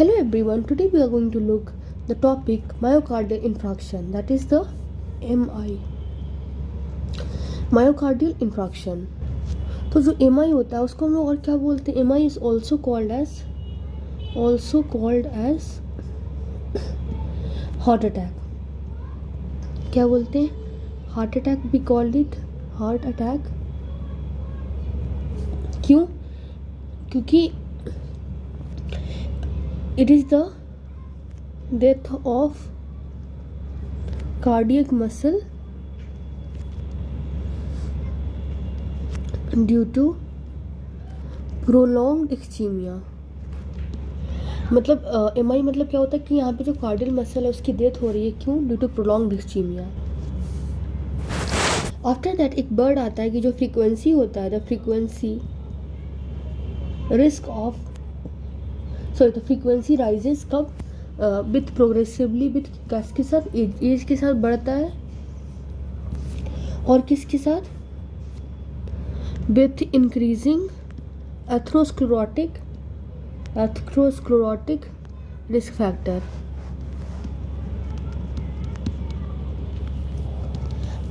Hello everyone, today we are going to look the topic myocardial infarction, that is the MI. Myocardial infarction. तो जो MI होता है उसको हम लोग और क्या बोलते हैं? MI is also called as heart attack. क्या बोलते हैं? Heart attack, we called it heart attack. क्यों? क्योंकि it is the death of cardiac muscle due to prolonged ischemia. मतलब MI मतलब क्या होता है कि यहाँ पे जो कार्डियल मसल है उसकी डेथ हो रही है. क्यों? Due to prolonged ischemia. After that एक वर्ड आता है कि जो फ्रीक्वेंसी होता है, द फ्रीक्वेंसी फ्रीक्वेंसी राइजेस कब? विथ प्रोग्रेसिवली, विथ किसके साथ? एज के साथ बढ़ता है. और किसके साथ? With increasing atherosclerotic risk factor.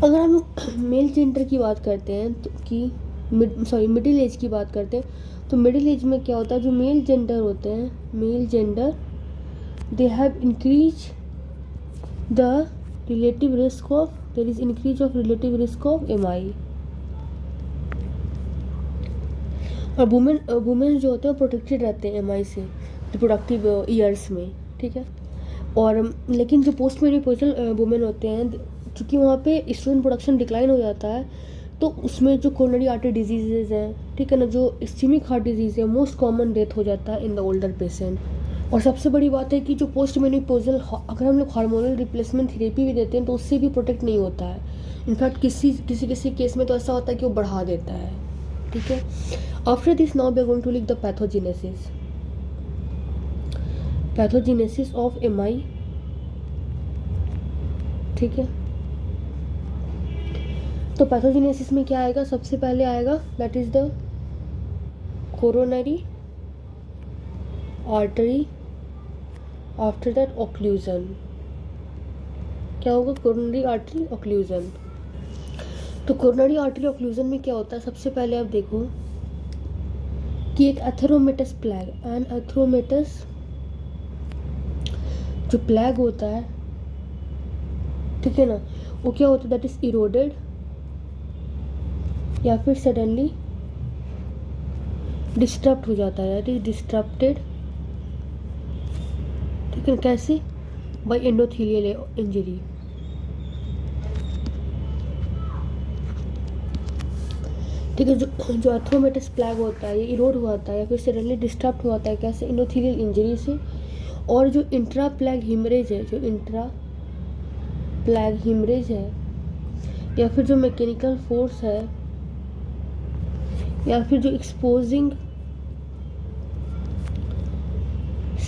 अगर हम मेल जेंडर की बात करते हैं तो मिडिल एज की बात करते हैं तो मिडिल एज में क्या होता है? जो मेल जेंडर होते हैं, male gender, they have increase the relative risk of, there is increase of relative risk of MI. और वुमेन जो होते हैं वो प्रोटेक्टेड रहते हैं MI से रिप्रोडक्टिव ईयर्स में. ठीक है. और लेकिन जो पोस्ट मेनोपॉजल वुमेन होते हैं, क्योंकि वहाँ पे एस्ट्रोजन प्रोडक्शन डिक्लाइन हो जाता है, तो उसमें जो कोरोनरी आर्टरी डिजीजेज हैं, ठीक है ना, जो इस्कीमिक हार्ट डिजीज है, मोस्ट कॉमन डेथ हो जाता है इन द ओल्डर पेशेंट. और सबसे बड़ी बात है कि जो पोस्ट मेनोपॉजल, अगर हम लोग हार्मोनल रिप्लेसमेंट थेरेपी भी देते हैं तो उससे भी प्रोटेक्ट नहीं होता है. इनफैक्ट किसी केस में तो ऐसा होता है कि वो बढ़ा देता है. ठीक है. After this now we are going to लिख द पैथोजेनेसिस ऑफ MI. ठीक है. तो पैथोजेनेसिस में क्या आएगा? सबसे पहले आएगा that is the coronary artery, after that occlusion. क्या होगा? Coronary artery occlusion. तो कोरोनरी आर्टरी ऑक्लूजन में क्या होता है? सबसे पहले आप देखो कि एक एथेरोमेटस प्लैग, एन एथेरोमेटस जो प्लैग होता है, ठीक है ना, वो क्या होता है? दैट इज इरोडेड या फिर सडनली डिस्टर्ब हो जाता है. That is disturbed. ठीक है. कैसे? By endothelial injury. ठीक है. जो एथेरोमेटस प्लैग होता है ये इरोड हुआ था या फिर सडनली डिस्टर्ब हुआ था. कैसे? एंडोथेलियल इंजरी से. और जो इंट्रा प्लैग हिमरेज है, या फिर जो मैकेनिकल फोर्स है, या फिर जो एक्सपोजिंग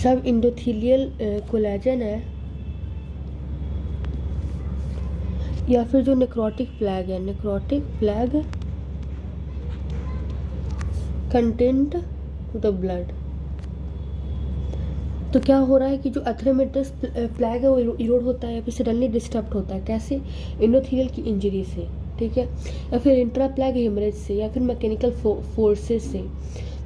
सब इंडोथेलियल कोलेजन है, या फिर जो नेक्रोटिक प्लैग है, कंटेंट द ब्लड. तो क्या हो रहा है कि जो एथेरोमेटस प्लैग है वो इरोड होता है या फिर सडनली डिस्टर्ब होता है. कैसे? एंडोथेलियल की इंजरी से. ठीक है. या फिर इंट्रा प्लैग हेमरेज से, या फिर मैकेनिकल फोर्सेस से.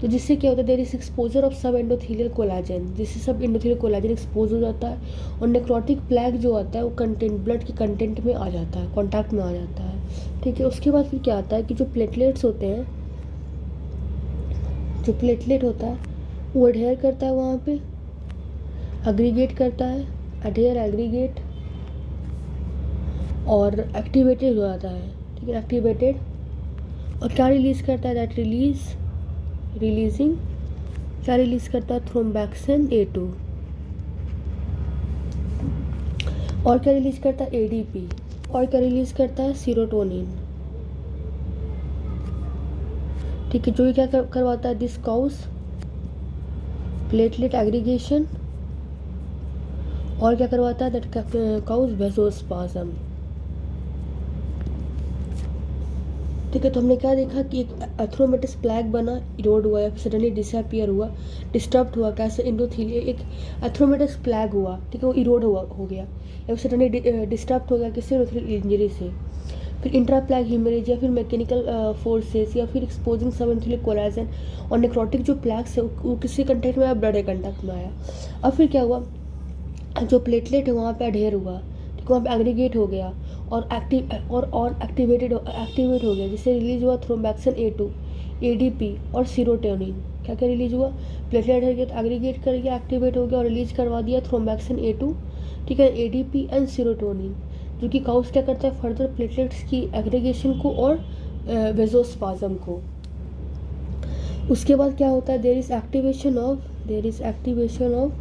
तो जिससे क्या होता है? देयर इज एक्सपोजर ऑफ सब एंडोथेलियल कोलाजन, जिससे सब एंडोथेलियल कोलाजन एक्सपोज हो जाता है. और नेक्रोटिक प्लैग जो आता है वो ब्लड के कंटेंट में आ जाता है, कॉन्टैक्ट में आ जाता है. ठीक है. उसके बाद फिर क्या आता है कि जो प्लेटलेट्स होते हैं, जो प्लेटलेट होता है वो एडहेयर करता है, वहाँ पे एग्रीगेट करता है, एग्रीगेट, और एक्टिवेटेड हो जाता है. ठीक है. एक्टिवेटेड. और क्या रिलीज करता है? दैट क्या रिलीज करता है? थ्रोम्बैक्सिन A2. और क्या रिलीज करता है? ADP. और क्या रिलीज करता है? सीरोटोनिन. ठीक है. जो ये क्या करवाता है? This cause platelet aggregation. और क्या करवाता है? That cause vasospasm. ठीक है। तो हमने क्या देखा कि एक एथ्रोमेटस प्लैग बना, इरोड हुआ या फिर सडनली डिसअपियर हुआ, डिस्टर्ब हुआ कैसे, एंडोथेलियम एक एथ्रोमेटस प्लैग हुआ, ठीक है, वो इरोड हो गया या फिर सडनली डिस्टर्ब हो गया किससे, एंडोथेलियल इंजरी से। फिर इंट्राप्लैग हीमरेज या फिर मैकेनिकल फोर्सेस या फिर एक्सपोजिंग सब एंथोलिक कोलाजन और नेक्रोटिक जो प्लैग्स है वो किसी कंटेक्ट में आया, ब्लड कंटेक्ट में आया। अब फिर क्या हुआ, जो प्लेटलेट है वहाँ पे अडेयर हुआ, ठीक है, वहाँ पे एग्रीगेट हो गया और एक्टिवेट हो गया, जिससे रिलीज हुआ थ्रोम्बैक्सिन A2, ADP और सीरोटोनिन। क्या क्या रिलीज हुआ, प्लेटलेट एग्रीगेट कर गया, एक्टिवेट हो गया और रिलीज करवा दिया थ्रोम्बैक्सिन A2, ठीक है, ADP एंड सीरोटोनिन, जो कि काउस क्या करता है, फर्दर प्लेटलेट्स की एग्रीगेशन को और वेजोस्पाज्म को। उसके बाद क्या होता है, there is activation of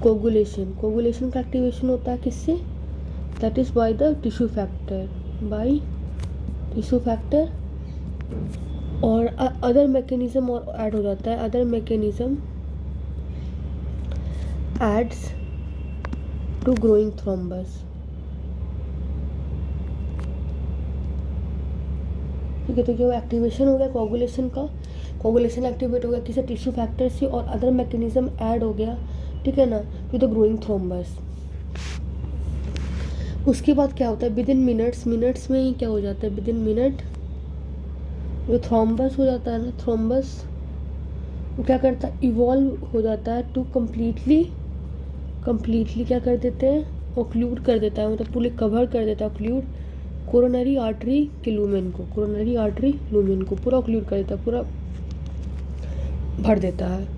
coagulation का एक्टिवेशन होता है किससे, that is by the tissue factor, और अदर मैकेनिज्म और ऐड हो जाता है, other mechanism adds to growing thrombus. ठीक है, तो जो एक्टिवेशन हो गया कोगुलेशन का, कोगुलेशन एक्टिवेट हो गया किसी टिश्यू फैक्टर से और अदर मैकेनिज्म ऐड हो गया, ठीक है ना, टू द ग्रोइंग थ्रोम्बस। उसके बाद क्या होता है, विद इन मिनट्स में ही क्या हो जाता है, विद इन मिनट जो थ्रोम्बस हो जाता है ना, थ्रोम्बस वो क्या करता है, इवॉल्व हो जाता है टू कम्प्लीटली क्या कर देते हैं, ओक्लूड कर देता है, मतलब पूरे कवर कर देता है, ओक्लूड कोरोनरी आर्टरी के लूमेन को, पूरा ओक्लूड कर देता है, पूरा भर देता है।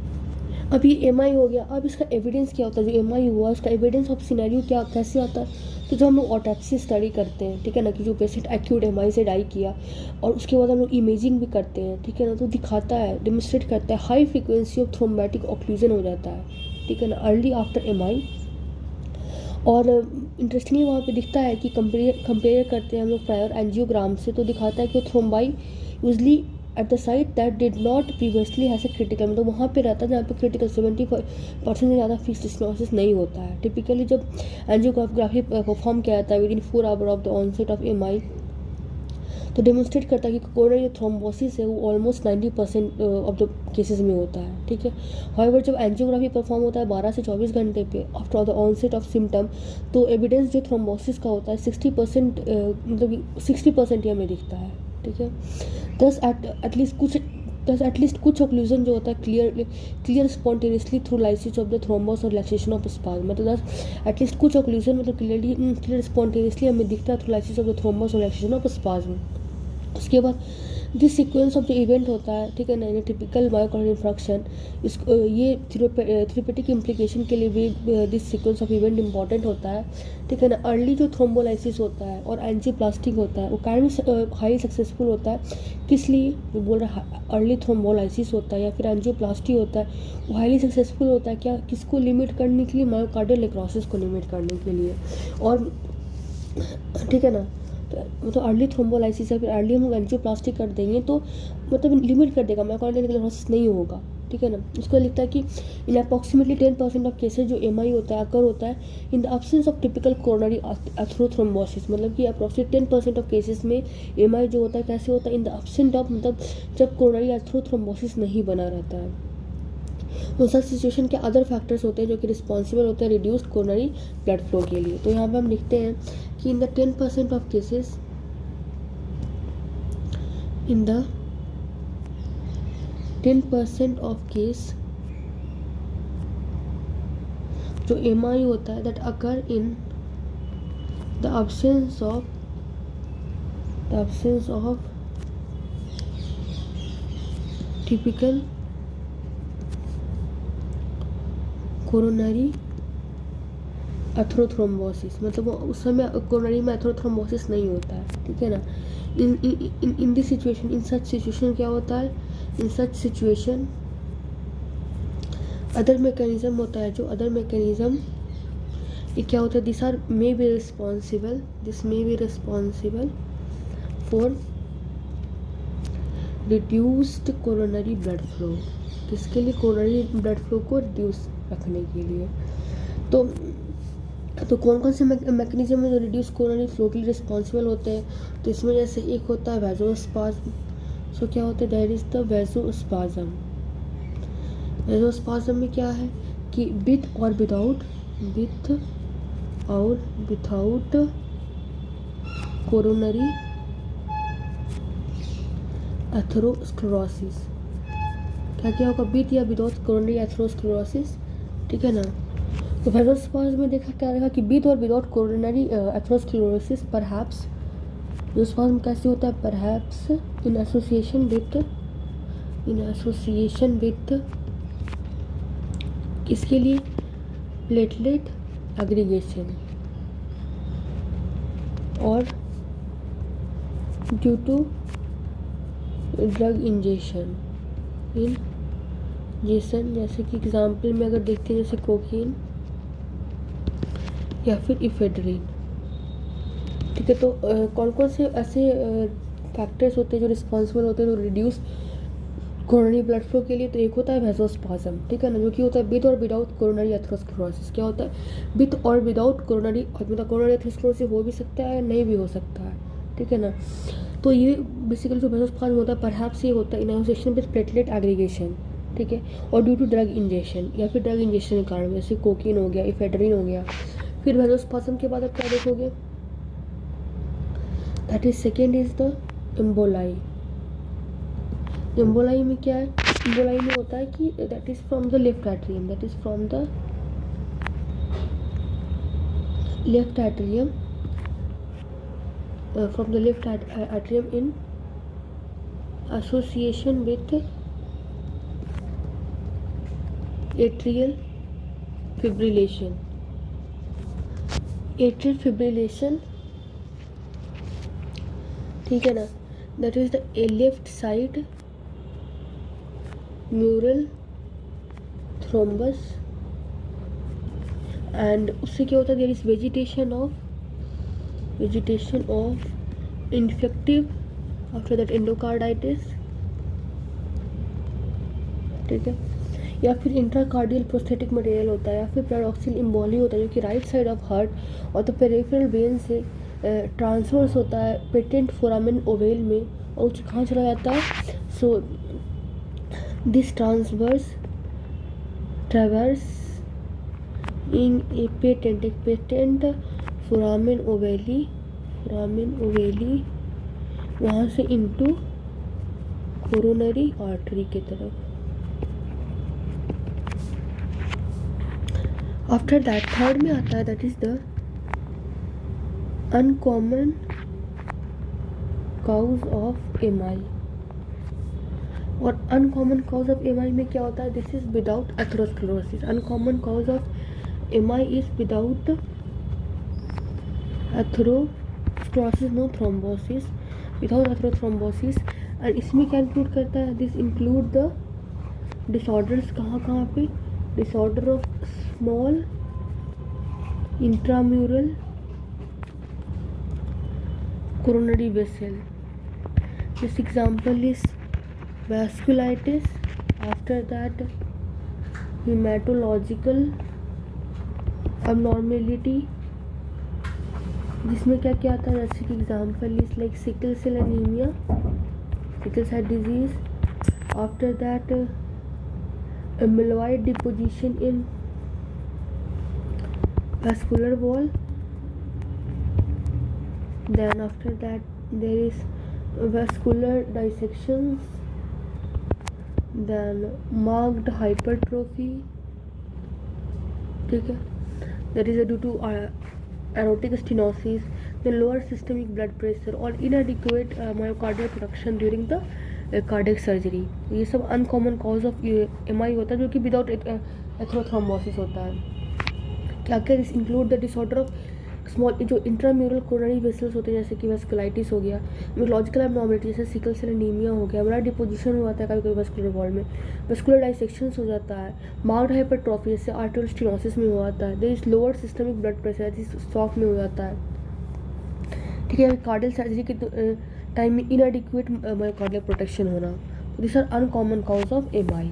अब ये MI हो गया। अब इसका एविडेंस क्या होता है, जो MI हुआ उसका एविडेंस ऑफ सिनेरियो क्या कैसे आता है, तो जो हम लोग ऑटोप्सी स्टडी करते हैं, ठीक है ना, कि जो पेशेंट एक्यूट MI से डाई किया और उसके बाद हम लोग इमेजिंग भी करते हैं, ठीक है ना, तो दिखाता है, डेमोन्स्ट्रेट करता है हाई फ्रीक्वेंसी ऑफ थ्रोम्बैटिक ऑक्लूजन हो जाता है, ठीक है ना, अर्ली आफ्टर MI। और इंटरेस्टिंगली वहाँ पे दिखता है कि कंपेयर करते हैं हम लोग प्रायर एंजियोग्राम से, तो दिखाता है कि thrombi usually at the site that did not previously has a critical, मतलब वहाँ पे रहता है जहाँ पे क्रिटिकल 70% से ज़्यादा फिक्स्ड स्टेनोसिस नहीं होता है। टिपिकली जब एंजियोग्राफी परफॉर्म किया जाता है within 4 hour of the onset of MI, तो डेमोन्स्ट्रेट करता है कि कोरोनरी थ्रोम्बोसिस है वो ऑलमोस्ट 90% ऑफ द केसेस में होता है, ठीक है। हाउएवर जब एंजियोग्राफी परफॉर्म होता है 12 से 24 घंटे पे after the onset of symptom, तो एविडेंस जो थ्रोम्बोसिस का होता है 60%, मतलब 60% ही हमें दिखता है, ठीक है। दस एटलीस्ट कुछ ऑक्लूजन जो होता है clear spontaneously through lysis of the thrombus और रिलैक्सेशन ऑफ स्पाज्म, मतलब एटलीस्ट कुछ ऑक्लूजन मतलब क्लियर स्पॉन्टेनियसली हमें दिखता है through lysis of the thrombus और रिलैक्सेशन ऑफ स्पाज्म। उसके बाद this sequence of the event होता है, ठीक है ना, टिपिकल मायोकार्डियल इंफ्रैक्शन, इस ये थेरेपेटिक इम्प्लीकेशन के लिए भी this sequence of event important होता है, ठीक है ना। अर्ली जो थ्रोम्बोलाइसिस होता है और एंजियोप्लास्टिक होता है वो कैन बी हाईली सक्सेसफुल होता है, किस लिए बोल रहा है, अर्ली थ्रोम्बोलाइसिस होता है या फिर एंजियोप्लास्टी होता है, वो हाईली सक्सेसफुल होता है क्या, किसको लिमिट करने के लिए, मायोकार्डियल नेक्रोसिस को लिमिट करने के लिए। और ठीक है ना, मतलब अर्ली थ्रोम्बोलाइसिस या फिर अर्ली हम एंजियोप्लास्टी कर देंगे तो मतलब लिमिट कर देगा, मायोकार्डियल नेक्रोसिस नहीं होगा, ठीक है ना। उसको लिखता है कि इन अप्रॉक्सीमेटली 10% ऑफ केसेज जो MI होता है अकर होता है in the absence of typical coronary atherothrombosis, मतलब कि अप्रॉक्सीमेटली 10% ऑफ केसेस में MI जो होता है कैसे होता है, इन द एब्सेंट ऑफ, मतलब जब कोरोनरी एथेरोथ्रोम्बोसिस नहीं बना रहता है। उन सब सिचुएशन के अदर फैक्टर्स होते हैं जो कि रिस्पॉन्सिबल होते हैं रिड्यूस्ड कोरोनरी ब्लड फ्लो के लिए। तो यहाँ पे हम लिखते हैं कि in the 10% of cases, in the 10% of case जो MI होता है that occur in the absence of typical coronary atherothrombosis, मतलब उस समय कोरोनरी में एथेरोथ्रोम्बोसिस नहीं होता है, ठीक है ना। In this situation, in such situation क्या होता है, इन सच सिचुएशन अदर मैकेनिज्म होता है, जो अदर मैकेनिज्म ये क्या होता है, this may be responsible for reduced coronary blood flow, किसके लिए, कोरोनरी ब्लड फ्लो को रिड्यूस रखने के लिए। तो तो कौन कौन से मैकेनिज्म में जो रिड्यूस कोरोनरी फ्लो के लिए रिस्पॉन्सिबल होते हैं, तो इसमें जैसे एक होता है वैसोस्पाज्म। सो क्या होता है, that is the vasospasm. Vasospasm में क्या है कि विथ और विदाउट कोरोनरी एथेरोस्क्लेरोसिस, क्या होगा, विथ या विदाउट कोरोनरी एथेरोस्क्लेरोसिस, ठीक है ना। तो वैसोस्पाज्म में क्या देखा कि विद और without coronary atherosclerosis perhaps, vasospasm कैसे होता है, परहैप्स इन एसोसिएशन विथ किसके लिए, प्लेटलेट एग्रीगेशन और ड्यू टू ड्रग इंजेक्शन जैसे कि एग्जाम्पल में अगर देखते हैं जैसे कोकीन या फिर इफेड्रिन, ठीक है। तो कौन कौन से ऐसे फैक्टर्स होते हैं जो रिस्पॉन्सिबल होते हैं जो रिड्यूस कोरोनरी ब्लड फ्लो के लिए, तो एक होता है वैसोस्पाज्म, ठीक है ना, जो कि होता है विद और विदाउट कोरोनरी एथेरोस्क्लेरोसिस। क्या होता है, विद और विदाउट कोरोनरी, मतलब कोरोनरी एथेरोस्क्लेरोसिस हो भी सकता है नहीं भी हो सकता है, ठीक है ना। तो ये बेसिकली जो वैसोस्पाज्म होता है परहैप्स ये होता है in association with platelet aggregation, ठीक है, और ड्यू टू ड्रग इंजेक्शन या फिर ड्रग इंजेक्शन के कारण, जैसे कोकीन हो गया, इफेड्रिन हो गया। फिर वैसोस्पाज्म के बाद आप क्या देखोगे, that is second is the emboli. Emboli में क्या है, एम्बोलाई में होता है कि that is from the left atrium, from the left atrium in association with atrial fibrillation, ठीक है ना, that is the left side mural thrombus, and उससे क्या होता है, there is vegetation of infective after that endocarditis, ठीक है, या फिर इंट्राकार्डियल प्रोस्थेटिक मटेरियल होता है, या फिर पैराडॉक्सिल इम्बोली होता है जो कि राइट साइड ऑफ हार्ट और तो पेरिफेरल वेन से ट्रांसवर्स होता है पेटेंट फोरामेन ओवेल में, और कहाँ चला जाता है, so this traverse in A patent foramen ओवेली वहाँ से इनटू कोरोनरी आर्टरी की तरफ। आफ्टर दैट थर्ड में आता है that is the uncommon cause of MI. और अनकॉमन काउज ऑफ एमआई में क्या होता है, this is without atherosclerosis. Uncommon cause of MI is without atherosclerosis, no thrombosis, without atherothrombosis. And इसमें क्या इंक्लूड करता है, दिस इंक्लूड द डिसऑर्डर्स, कहाँ पे, disorder of small intramural coronary vessel. This example is vasculitis, after that hematological abnormality, जिसमें क्या क्या आता है, जैसे कि example is like sickle cell anaemia, sickle cell disease, after that amyloid deposition in vascular wall, then after that there is vascular dissections, then marked hypertrophy, ठीक है, that is due to aortic stenosis, the lower systemic blood pressure or inadequate myocardial production during the cardiac surgery. ये सब uncommon cause of MI होता है जो कि without एथेरोथ्रोम्बोसिस होता है। क्या क्या this include the disorder of small जो इंट्राम्यूरल कोरोनरी वेसल्स होते हैं, जैसे कि वेस्कुलाइटिस हो गया, न्यूरोलॉजिकल एब्नॉर्मलिटी जैसे सिकल सेल एनीमिया हो गया, ब्लड डिपोजिशन हो जाता है कभी कभी वेस्कुलर वॉल में, वेस्कुलर डाइसेक्शंस हो जाता है, मार्क्ड हाइपरट्रॉफी जैसे आर्टेरियल स्टेनोसिस में हो जाता है, there is lower systemic blood pressure जैसे स्ट्रोक में हो जाता है, ठीक है, कार्डियल सर्जरी के टाइम में इनएडिक्वेट मायोकार्डियल प्रोटेक्शन होना, this are uncommon cause of MI.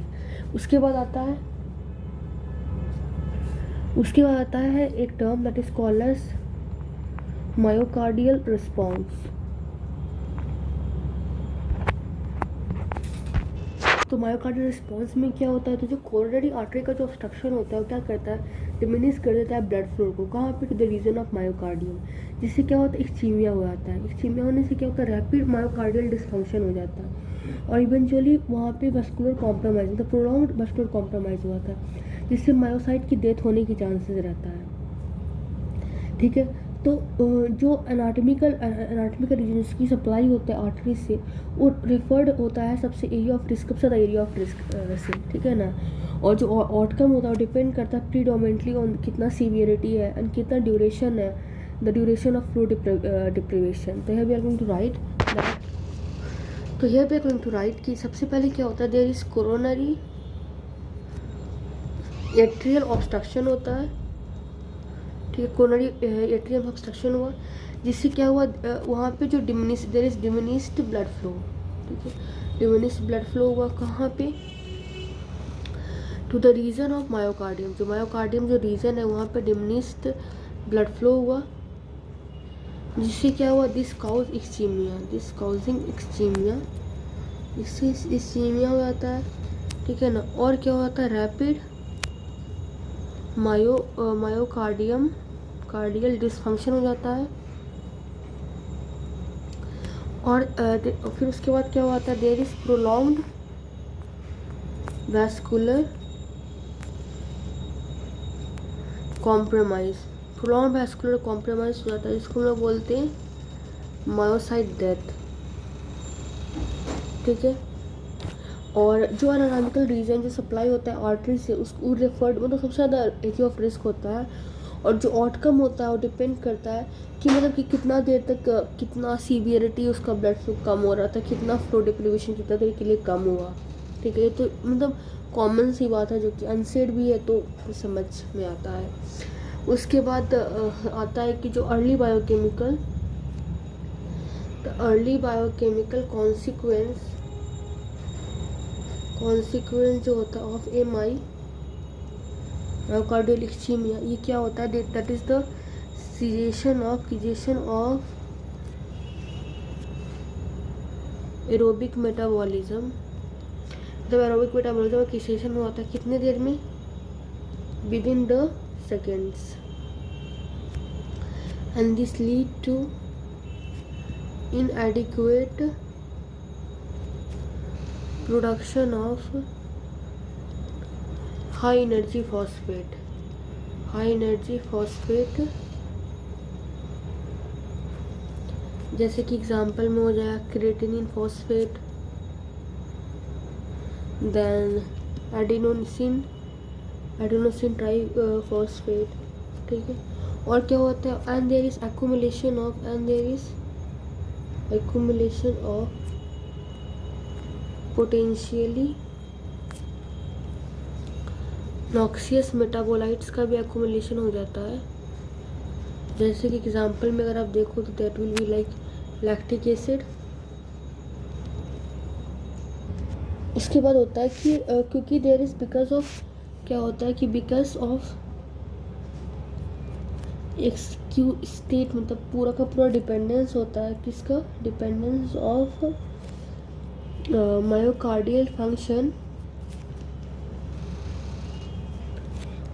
उसके बाद आता है उसके बाद आता है एक term that is called as myocardial response. तो मायोकार्डियल रिस्पॉन्स में क्या होता है, तो जो कोरोनरी आर्टरी का जो ऑब्स्ट्रक्शन होता है वो क्या करता है, डिमिनिश कर देता है ब्लड फ्लो को। कहाँ पे, to the region of myocardium, जिससे क्या होता है, इस्कीमिया हो जाता है। इस्कीमिया होने से क्या होता है, रैपिड मायोकार्डियल डिस्फंक्शन हो जाता है और इवेंचुअली वहाँ पे वस्कुलर कॉम्प्रोमाइज, मतलब प्रोलॉन्ग्ड वस्कुलर कॉम्प्रोमाइज हो जाता है, जिससे मायोसाइट की डेथ होने की चांसेस रहता है। ठीक है, तो जो एनाटॉमिकल रीजन की सप्लाई होता है आर्टरी से, वो रेफर्ड होता है सबसे एरिया ऑफ रिस्क, सबसे ज़्यादा एरिया ऑफ रिस्क से, ठीक है ना। और जो आउटकम होता है वो डिपेंड करता है प्रीडोमिनेटली ऑन कितना सीवियरिटी है एंड कितना ड्यूरेशन है, the duration of flow deprivation. तो here we are going to write that, तो here we are going to write कि सबसे पहले क्या होता है, there is coronary atrial obstruction होता है। ठीक है, कोरोनरी एट्रियम ऑब्स्ट्रक्शन हुआ, जिससे क्या हुआ, वहाँ पे जो there is diminished blood flow. ठीक है, डिमिनिश्ड ब्लड फ्लो हुआ कहाँ पे, to the region of myocardium. जो मायोकार्डियम जो रीजन है वहाँ पे डिमिनिश्ड ब्लड फ्लो हुआ, जिससे क्या हुआ, दिस काउज इक्सीमिया, दिस काउजिंग इक्सीमिया, इससे इक्सीमिया हो जाता है। ठीक है ना, और क्या होता है, रैपिड कार्डियल डिसफंक्शन हो जाता है। और फिर उसके बाद क्या होता है, there is prolonged vascular compromise, prolonged vascular compromise हो जाता है, जिसको हम लोग बोलते हैं मायोसाइट डेथ। ठीक है, और जो एनाटॉमिकल रीजन जो सप्लाई होता है आर्टरी से, उसको रेफर्ड, मतलब सबसे ज़्यादा एरिया ऑफ रिस्क होता है। और जो आउटकम होता है वो डिपेंड करता है कि मतलब कि कितना देर तक, कितना सीवियरिटी उसका ब्लड फ्लो कम हो रहा था, कितना फ्लो डिप्रिवेशन कितना देर के लिए कम हुआ। ठीक है, ये तो मतलब कॉमन सी बात है जो कि अनसेड भी है, तो समझ में आता है। उसके बाद आता है कि जो अर्ली बायोकेमिकल कॉन्सिक्वेंस जो होता है ऑफ एमआई मायोकार्डियल इस्कीमिया, ये क्या होता है, that is the cessation of aerobic metabolism. जब एरोबिक मेटाबॉलिज्म की सीजेशन होता है कितने देर में, within the seconds, and this lead to inadequate production of high energy phosphate, जैसे कि एग्जांपल में हो जाएगा creatinine phosphate, then adenosine triphosphate. ठीक है, और क्या होता है, and there is accumulation of potentially noxious metabolites का भी accumulation हो जाता है। जैसे कि एग्जांपल में अगर आप देखो तो that will be like lactic acid. उसके बाद होता है कि क्योंकि देयर इज बिकॉज ऑफ, क्या होता है कि बिकॉज ऑफ एक्सक्यू स्टेट, मतलब पूरा का पूरा डिपेंडेंस होता है किसका, dependence of myocardial function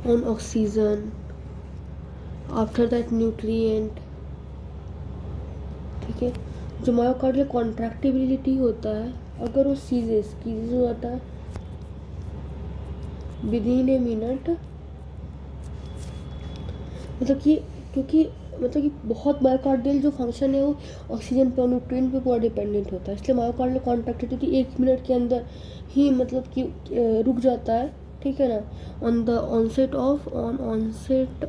on oxygen after that nutrient. ठीक है, जो मायोकार्डियल कॉन्ट्रैक्टिबिलिटी होता है, अगर वो सीजेस हो जाता है विद इन ए मिनट, मतलब कि क्योंकि बहुत मायोकार्डियल जो फंक्शन है वो ऑक्सीजन पर, न्यूट्रिएंट पे पूरा डिपेंडेंट होता है, इसलिए मायोकार्डियल कॉन्ट्रैक्टिविटी 1 मिनट के अंदर ही मतलब कि रुक जाता है। ठीक है ना, on onset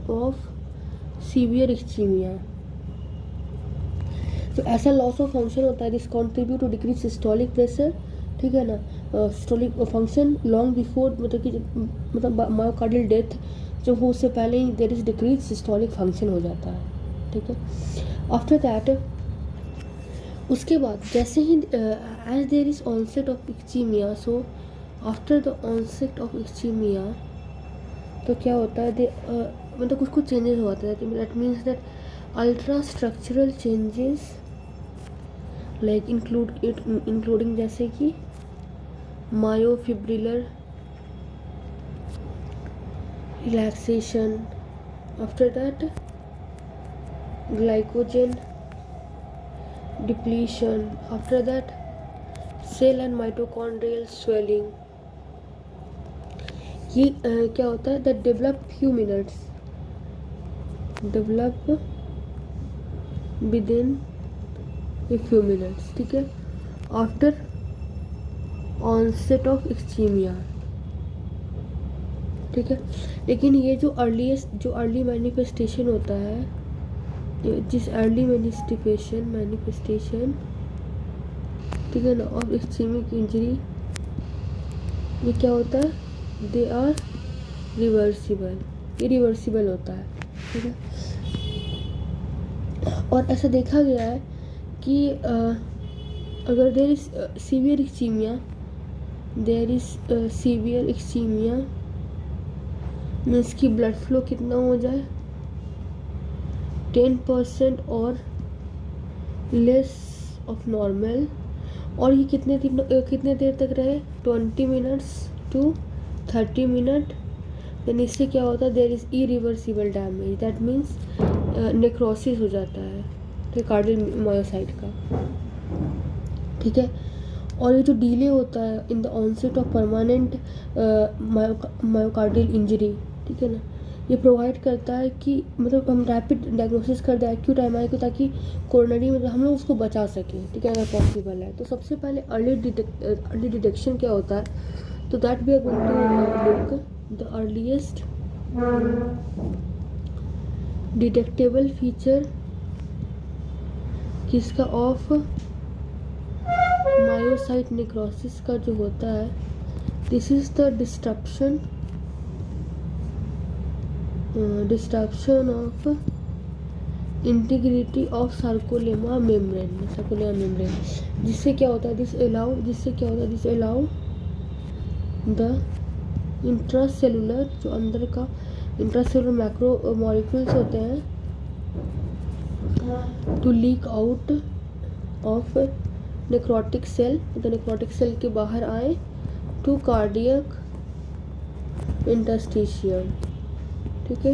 of severe ischemia. तो ऐसा लॉस ऑफ फंक्शन होता है, this contribute to decrease systolic pressure. ठीक है ना, सिस्टोलिक फंक्शन लॉन्ग बिफोर, मतलब मायोकार्डियल डेथ जब हो उससे पहले ही there is decrease systolic function हो जाता है। ठीक है, आफ्टर दैट, उसके बाद जैसे ही as there is onset of इक्सीमिया, so after the onset of इक्सीमिया, तो क्या होता है, मतलब कुछ कुछ चेंजेस होते हैं, that means that ultra structural changes like including जैसे कि मायोफिब्रिलर relaxation, after that glycogen depletion, after that cell and mitochondrial swelling. ये क्या होता है, that develop within a few minutes, ठीक है, after onset of ischemia, ठीक है। लेकिन ये जो अर्ली मैनिफेस्टेशन होता है, जिस अर्ली मैनिफेस्टेशन ठीक है ना, और इस्केमिक इंजरी, ये क्या होता है, दे आर रिवर्सिबल, ये रिवर्सिबल होता है, ठीक है। और ऐसा देखा गया है कि अगर देयर इज सीवियर इक्सीमिया मीन्स की ब्लड फ्लो कितना हो जाए, 10% और लेस ऑफ नॉर्मल, और ये कितने देर तक रहे, 20 मिनट्स टू 30 मिनट, देन इससे क्या होता है, there is irreversible damage, that means necrosis हो जाता है, ठीक, कार्डियल मायोसाइट का, ठीक है। और ये जो डिले होता है in the onset of permanent myocardial injury, ठीक है ना, ये प्रोवाइड करता है कि मतलब हम रैपिड डायग्नोसिस कर दें एक्यूट एमआई को, ताकि कोरोनरी मतलब हम लोग उसको बचा सकें, ठीक है, अगर पॉसिबल है तो। सबसे पहले अर्ली डिटेक्शन क्या होता है, तो that we are going to look the earliest detectable feature किसका, ऑफ मायोसाइट नेक्रोसिस का जो होता है, this is the disruption of integrity of sarcolemma membrane, जिससे क्या होता है, दिस अलाउ द इंट्रासेलुलर, जो अंदर का इंट्रासेलुलर मैक्रो मॉलिक्यूल्स होते हैं, to leak out of necrotic cell, तो नेक्रोटिक सेल के बाहर आए, टू कार्डियक इंटरस्टिशियम, ठीक है।